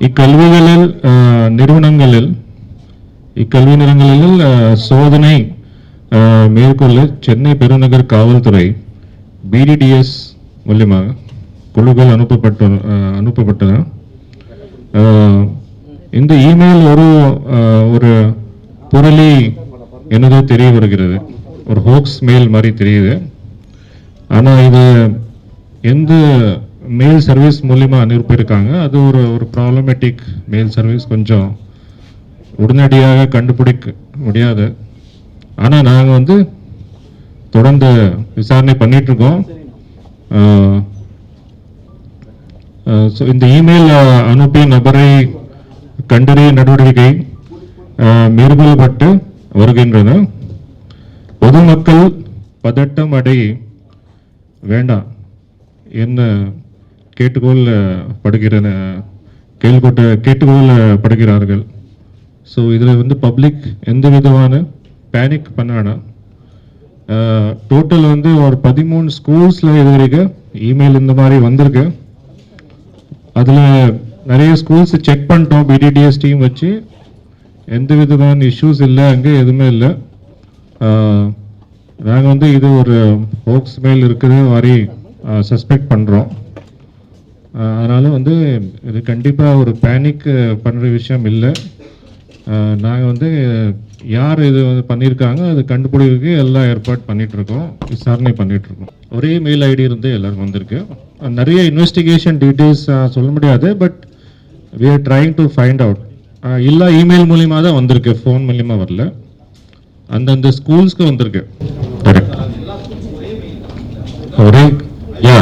இக்கல்விகளில் நிறுவனங்களில் சோதனை மேற்கொள்ள சென்னை பெருநகர் காவல்துறை பிடிடிஎஸ் மூலமாக குழுக்கள் அனுப்பப்பட்டன. இந்த இமெயில் ஒரு புரளி என்னதோ தெரிய வருகிறது, ஒரு ஹோக்ஸ் மெயில் மாதிரி தெரியுது. ஆனால் இது எந்த மெயில் சர்வீஸ் மூலிமா அனுப்பியிருக்காங்க, அது ஒரு ப்ராப்ளமேட்டிக் மெயில் சர்வீஸ், கொஞ்சம் உடனடியாக கண்டுபிடிக்க முடியாது. ஆனால் நாங்கள் தொடர்ந்து விசாரணை பண்ணிகிட்ருக்கோம். ஸோ இந்த இமெயில் அனுப்பிய நபரை கண்டறிய நடவடிக்கை மேற்கொள்ளப்பட்டு வருகின்றன. பொதுமக்கள் பதட்டம் அடைய வேண்டாம் என்ன கேட்டுக்கொள்ளப்படுகிறார்கள். ஸோ இதில் பப்ளிக் எந்த விதமான பேனிக் பண்ண வேணாம். டோட்டல் ஒரு 13 ஸ்கூல்ஸில் இது வரைக்கும் இமெயில் இந்த மாதிரி வந்திருக்கு. அதில் நிறைய ஸ்கூல்ஸ் செக் பண்ணிட்டோம், பிடிடிஎஸ் டீம் வச்சு எந்த விதமான இஷ்யூஸ் இல்லை, அங்கே எதுவுமே இல்லை. நாங்கள் இது ஒரு ஹோக்ஸ் மெயில் இருக்குது மாதிரி சஸ்பெக்ட் பண்ணுறோம். அதனால் இது கண்டிப்பாக ஒரு பேனிக் பண்ணுற விஷயம் இல்லை. நாங்கள் யார் இது பண்ணியிருக்காங்க அது கண்டுபிடிக்கிறதுக்கு எல்லாம் ஏற்பாடு பண்ணிகிட்ருக்கோம், விசாரணை பண்ணிகிட்ருக்கோம். ஒரே மெயில் ஐடி இருந்து எல்லாருக்கும் வந்திருக்கு. நிறைய இன்வெஸ்டிகேஷன் டீட்டெயில்ஸ் சொல்ல முடியாது, but we are trying to find out. எல்லா இமெயில் மூலியமாக தான் வந்திருக்கு, ஃபோன் மூலியமாக வரல. அந்தந்த ஸ்கூல்ஸ்க்கு வந்திருக்கு. கரெக்ட். ஒரே யா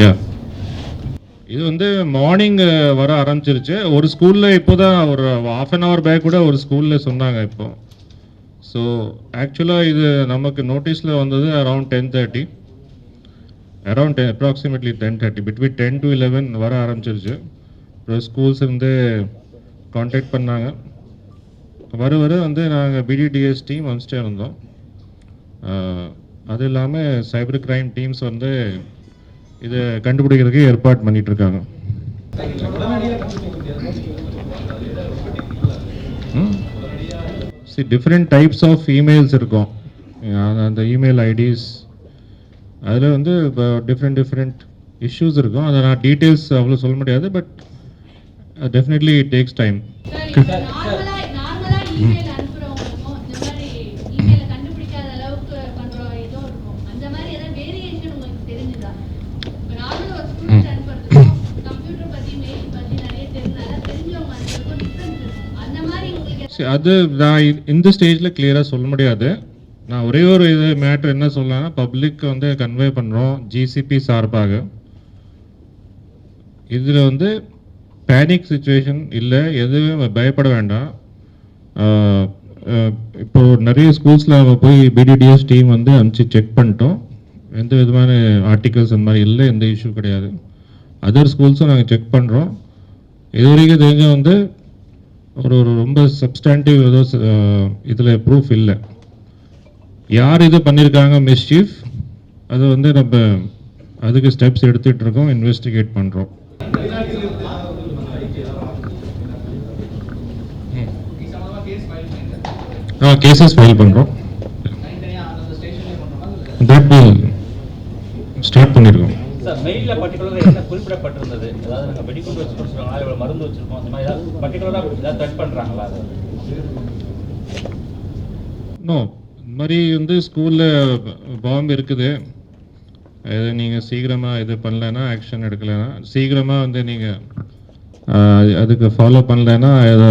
யா இது மார்னிங் வர ஆரம்பிச்சிருச்சு. ஒரு ஸ்கூலில் இப்போ தான் ஒரு ½ an hour பேக் கூட ஒரு ஸ்கூலில் சொன்னாங்க இப்போ. ஸோ ஆக்சுவலாக இது நமக்கு நோட்டீஸில் வந்தது அரவுண்ட் 10:30, அப்ராக்சிமேட்லி 10:30, பிட்வீன் 10 to 11 வர ஆரம்பிச்சிருச்சு. அப்புறம் ஸ்கூல்ஸ் கான்டாக்ட் பண்ணாங்க. வர நாங்கள் பிடிடிஎஸ் டீம் அனுப்பிச்சிட்டே இருந்தோம். அது இல்லாமல் சைபர் கிரைம் டீம்ஸ் இதை கண்டுபிடிக்கிறதுக்கு ஏற்பாடு பண்ணிகிட்ருக்காங்க. டிஃப்ரெண்ட் டைப்ஸ் ஆஃப் இமெயில்ஸ் இருக்கும். அந்த இமெயில் ஐடிஸ் அதில் இப்போ டிஃப்ரெண்ட் இஷ்யூஸ் இருக்கும். அதை நான் டீட்டெயில்ஸ் அவ்வளோ சொல்ல முடியாது, but definitely it takes time. அது நான் இந்த ஸ்டேஜில் கிளியராக சொல்ல முடியாது. நான் ஒரே ஒரு மேட்ரு என்ன சொல்லலாம்னா, பப்ளிக் கன்வே பண்ணுறோம் ஜிசிபி சார்பாக. இதில் பேனிக் சுச்சுவேஷன் இல்லை, எதுவுமே பயப்பட வேண்டாம். இப்போது நிறைய ஸ்கூல்ஸில் நம்ம போய் பிடிடிஎஸ் டீம் அனுப்பிச்சு செக் பண்ணிட்டோம். எந்த விதமான ஆர்டிகல்ஸ் அந்த மாதிரி இல்லை, எந்த இஷ்யூ கிடையாது. அதர் ஸ்கூல்ஸும் நாங்கள் செக் பண்ணுறோம். இது வரைக்கும் தெரிஞ்ச ஒரு ரொம்ப சப்ஸ்டாண்டிவ் ஏதோ இதில் ப்ரூஃப் இல்லை. யார் இது பண்ணியிருக்காங்க மிஸ்சீஃப், அது நம்ம அதுக்கு ஸ்டெப்ஸ் எடுத்துகிட்டு இருக்கோம், இன்வெஸ்டிகேட் பண்ணுறோம். கேசஸ் ஃபைல் பண்ணுறோம். தட் வில் ஸ்டார்ட் பண்ணியிருக்கோம். சார் மெயிலில் பர்டிகுலராக என்ன குறிப்பிடப்பட்டிருந்தது? அதாவது நாங்கள் வெடிகுண்டு வச்சுருக்கோம் சொல்லுவாங்க, இவ்வளோ மருந்து வச்சுருக்கோம், அந்த மாதிரி ஏதாவது பர்டிகுலராக ஏதாவது த்ரெட் பண்ணுறாங்களா? அது நோ, இந்த மாதிரி ஸ்கூலில் பாம்பு இருக்குது, இதை நீங்கள் சீக்கிரமாக இது பண்ணலைன்னா, ஆக்ஷன் எடுக்கலைன்னா, சீக்கிரமாக நீங்கள் அதுக்கு ஃபாலோ பண்ணலைன்னா ஏதோ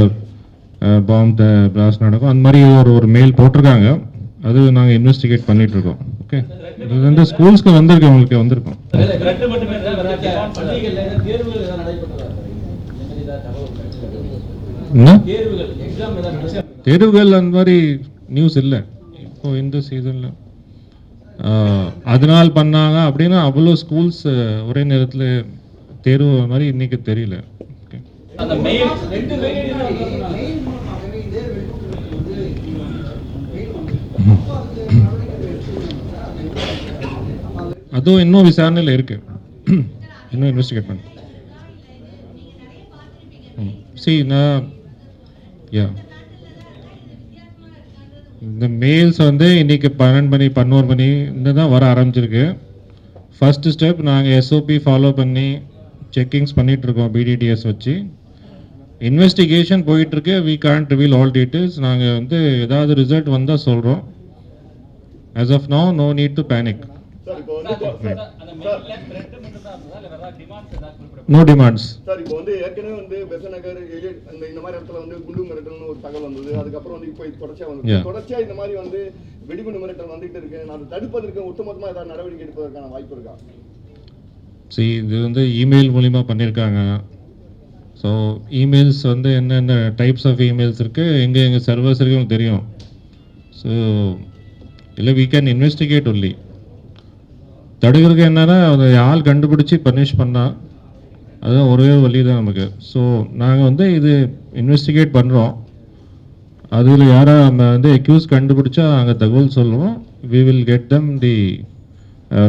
பாம்பு பிளாஸ்ட் நடக்கும். அந்த மாதிரி ஒரு மெயில் போட்டிருக்காங்க, அது நாங்கள் இன்வெஸ்டிகேட் பண்ணிகிட்ருக்கோம். ஓகே, இது ஸ்கூல்ஸ்க்கு வந்திருக்கோம், உங்களுக்கு வந்திருக்கோம். தேர்வுகள் அந்த மாதிரி நியூஸ் இல்லை இப்போ இந்த சீசனில். அதனால் பண்ணாங்க அப்படின்னா அவ்வளோ ஸ்கூல்ஸ் ஒரே நேரத்தில் தேர்வு மாதிரி இன்னைக்கு தெரியல. அதுவும் இன்னும் விசாரணையில் இருக்கு. இன்னும் இன்வெஸ்டிகேட் பண்ண. சி நான் இந்த மெயில்ஸ் வந்து இன்னைக்கு 12 மணி 11 மணி இந்த தான் வர ஆரம்பிச்சிருக்கு. ஃபர்ஸ்ட் ஸ்டெப் நாங்கள் எஸ்ஓபி ஃபாலோ பண்ணி செக்கிங்ஸ் பண்ணிகிட்ருக்கோம் பிடிடிஎஸ் வச்சு. இன்வெஸ்டிகேஷன் போயிட்டுருக்கு. We can't reveal all details. நாங்கள் வந்து ஏதாவது ரிசல்ட் வந்தால் சொல்கிறோம். As of now no need to panic. No demands. Sir இப்போ வந்து ஏற்கனவே வந்து பெசநகர் இந்த மாதிரி இடத்துல வந்து குண்டு மிரட்டல்னு ஒரு தகவல் வந்தது. அதுக்கப்புறம் வந்து இப்போ தொடர்ச்சியா வந்து தொடர்ச்சியா இந்த மாதிரி வந்து வெடிகுண்டு மிரட்டல் வந்துகிட்டு இருக்கு. நான் தடுப்பதற்கு ஒட்டுமொத்தமா ஏதாவது நடவடிக்கை எடுப்பதற்கான வாய்ப்பு இருக்கா? சரி, இது வந்து இமெயில் மூலிமா பண்ணியிருக்காங்க. ஸோ இமெயில்ஸ் வந்து என்னென்ன டைப்ஸ் ஆஃப் இமெயில்ஸ் இருக்குது, எங்கே சர்வர்ஸ் இருக்குன்னு தெரியும். ஸோ இல்லை வி கேன் இன்வெஸ்டிகேட் ஒன்லி. தடுக்கிறதுக்கு என்னன்னா அதை ஆள் கண்டுபிடிச்சி பனிஷ் பண்ணால் அதுதான் ஒரே வழி தான் நமக்கு. ஸோ நாங்கள் வந்து இது இன்வெஸ்டிகேட் பண்ணுறோம். அதில் யாராக நம்ம வந்து அக்யூஸ் கண்டுபிடிச்சா அங்கே தகவல் சொல்லுவோம். We will get them the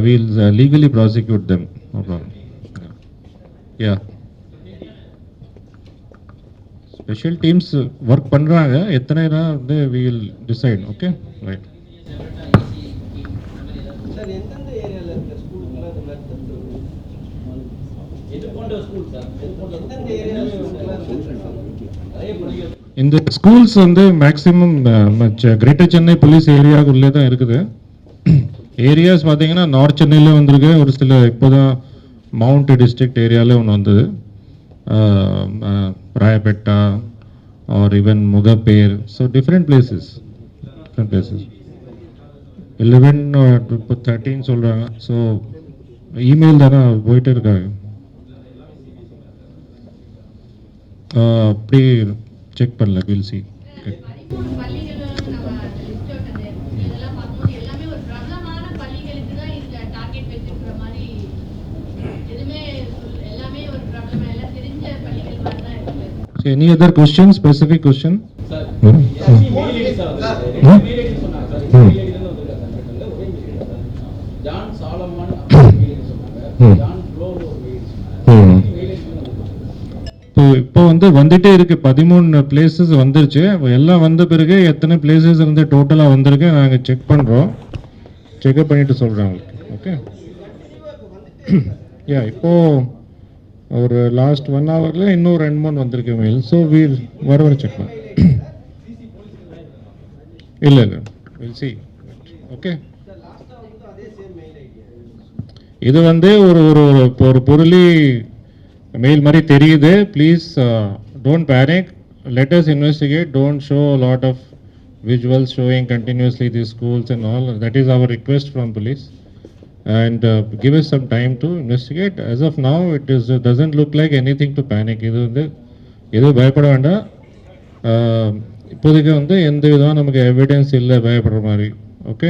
will legally prosecute them. Yeah special teams work பண்ணுறாங்க. எத்தனை தான் வந்து we will decide. Okay right. இந்த ஸ்கூல்ஸ் வந்து மேக்ஸிமம் கிரேட்டர் சென்னை போலீஸ் ஏரியாவுக்குள்ளே தான் இருக்குது. ஏரியாஸ் பார்த்தீங்கன்னா நார்த் சென்னையில் வந்திருக்கு. ஒரு சில இப்போ தான் மவுண்ட் டிஸ்ட்ரிக்ட் ஏரியாவில் ஒன்று வந்தது. Royapettah or even Mogappair. So different places 11 இப்போ 13 சொல்கிறாங்க. ஸோ இமெயில் தானே போயிட்டு இருக்காங்க. அப்படி செக் பண்ணல. Will see. Any other question? Specific question? இப்போ வந்து வந்துட்டே இருக்கு. 13 பிளேசஸ் வந்துருச்சு. எல்லாம் வந்த பிறகு எத்தனை பிளேசஸ் இருந்து டோட்டலாக வந்திருக்கு நாங்கள் செக் பண்ணுறோம். செக்அப் பண்ணிட்டு சொல்கிறேன் உங்களுக்கு. ஓகே. யா இப்போ ஒரு லாஸ்ட் 1 ஹவரில் இன்னும் 2-3 வந்திருக்கு மெயில். ஸோ வீல் வர செக் பண்ண. இல்லை வில் சி. ஓகே. இது வந்து ஒரு பொருளி மெயில் மாதிரி தெரியுது. Please don't panic. Let us investigate. Don't show lot of visuals showing continuously these schools and all. That is our request from police. And give us some time to investigate. As of now, it doesn't look like anything to panic. இது பயப்பட வேண்டாம். இப்போதைக்கு வந்து எந்த விதமாக நமக்கு evidence இல்லை பயப்படுற மாதிரி. ஓகே.